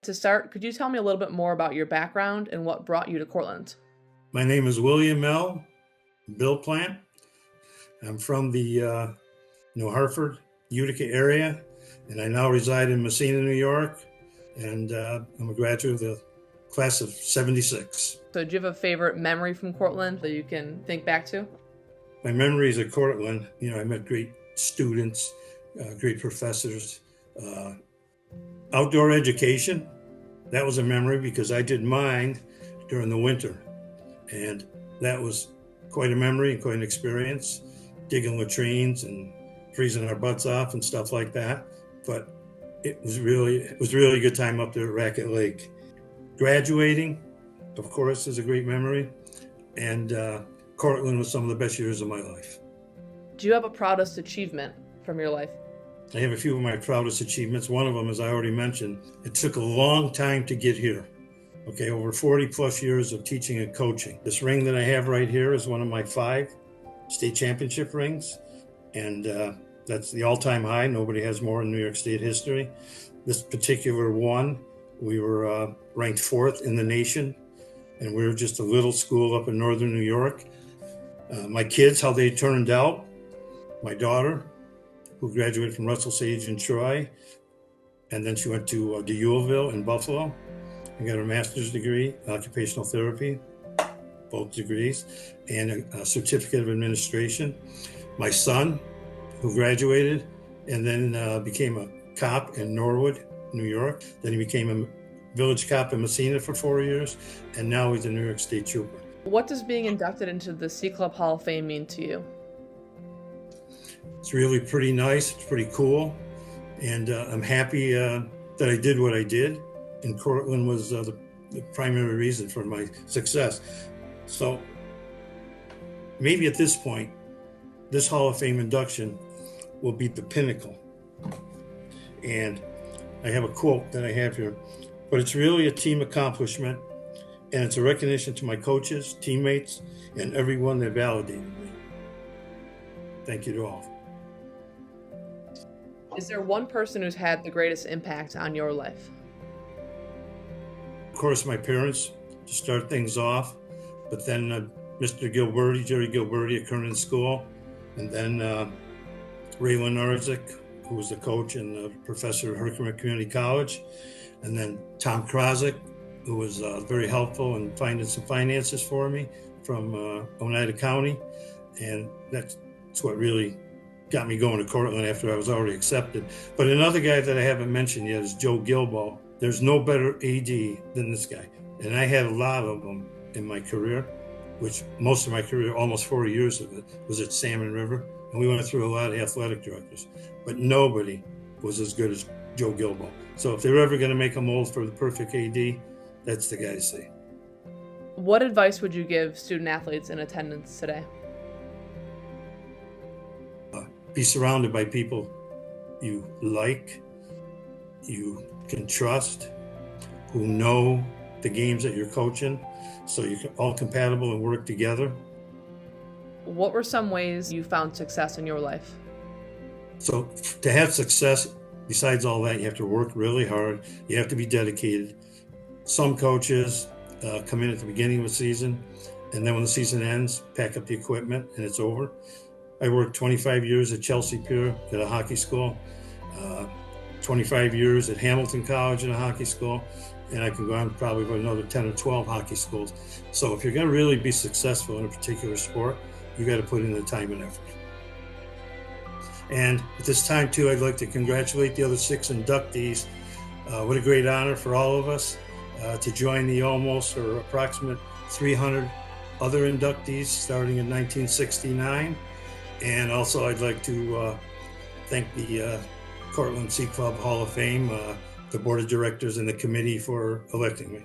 To start, could you tell me a little bit more about your background and what brought you to Cortland? My name is William L. Bill Plante. I'm from the New Hartford, Utica area, and I now reside in Messina, New York, and I'm a graduate of the class of 76. So do you have a favorite memory from Cortland that you can think back to? My memories at Cortland, I met great students, great professors, outdoor education. That was a memory because I did mine during the winter, and that was quite a memory and quite an experience, digging latrines and freezing our butts off and stuff like that. But it was really a good time up there at Racket Lake. Graduating, of course, is a great memory, and Cortland was some of the best years of my life. Do you have a proudest achievement from your life? I have a few of my proudest achievements. One of them, as I already mentioned, it took a long time to get here. Okay, over 40 plus years of teaching and coaching. This ring that I have right here is one of my 5 state championship rings, and that's the all-time high. Nobody has more in New York State history. This particular one, we were ranked 4th in the nation, and we were just a little school up in northern New York. My kids, how they turned out, my daughter, who graduated from Russell Sage in Troy, and then she went to Ewellville in Buffalo and got her master's degree, occupational therapy, both degrees, and a certificate of administration. My son, who graduated and then became a cop in Norwood, New York. Then he became a village cop in Messina for 4 years, and now he's a New York State trooper. What does being inducted into the C Club Hall of Fame mean to you? It's really pretty nice, it's pretty cool, and I'm happy that I did what I did, and Cortland was the primary reason for my success. So maybe at this point, this Hall of Fame induction will be the pinnacle. And I have a quote that I have here, but it's really a team accomplishment, and it's a recognition to my coaches, teammates, and everyone that validated me. Thank you to all. Is there one person who's had the greatest impact on your life? Of course, my parents to start things off, but then Mr. Gilberti, Jerry Gilberti at Kernan School, and then Ray Lenarzik, who was the coach and the professor at Herkimer Community College, and then Tom Krosick, who was very helpful in finding some finances for me from Oneida County, and that's what really got me going to Cortland after I was already accepted. But another guy that I haven't mentioned yet is Joe Gilbo. There's no better AD than this guy. And I had a lot of them in my career, which most of my career, almost 40 years of it, was at Salmon River. And we went through a lot of athletic directors, but nobody was as good as Joe Gilbo. So if they're ever going to make a mold for the perfect AD, that's the guy to see. What advice would you give student athletes in attendance today? Be surrounded by people you like, you can trust, who know the games that you're coaching, so you're all compatible and work together. What were some ways you found success in your life? So to have success, besides all that, you have to work really hard. You have to be dedicated. Some coaches come in at the beginning of a season, and then when the season ends, pack up the equipment and it's over. I worked 25 years at Chelsea Pier at a hockey school, 25 years at Hamilton College at a hockey school, and I can go on probably for another 10 or 12 hockey schools. So if you're going to really be successful in a particular sport, you got to put in the time and effort. And at this time, too, I'd like to congratulate the other 6 inductees. What a great honor for all of us to join the almost or approximate 300 other inductees starting in 1969. And also, I'd like to thank the Cortland C Club Hall of Fame, the board of directors and the committee for electing me.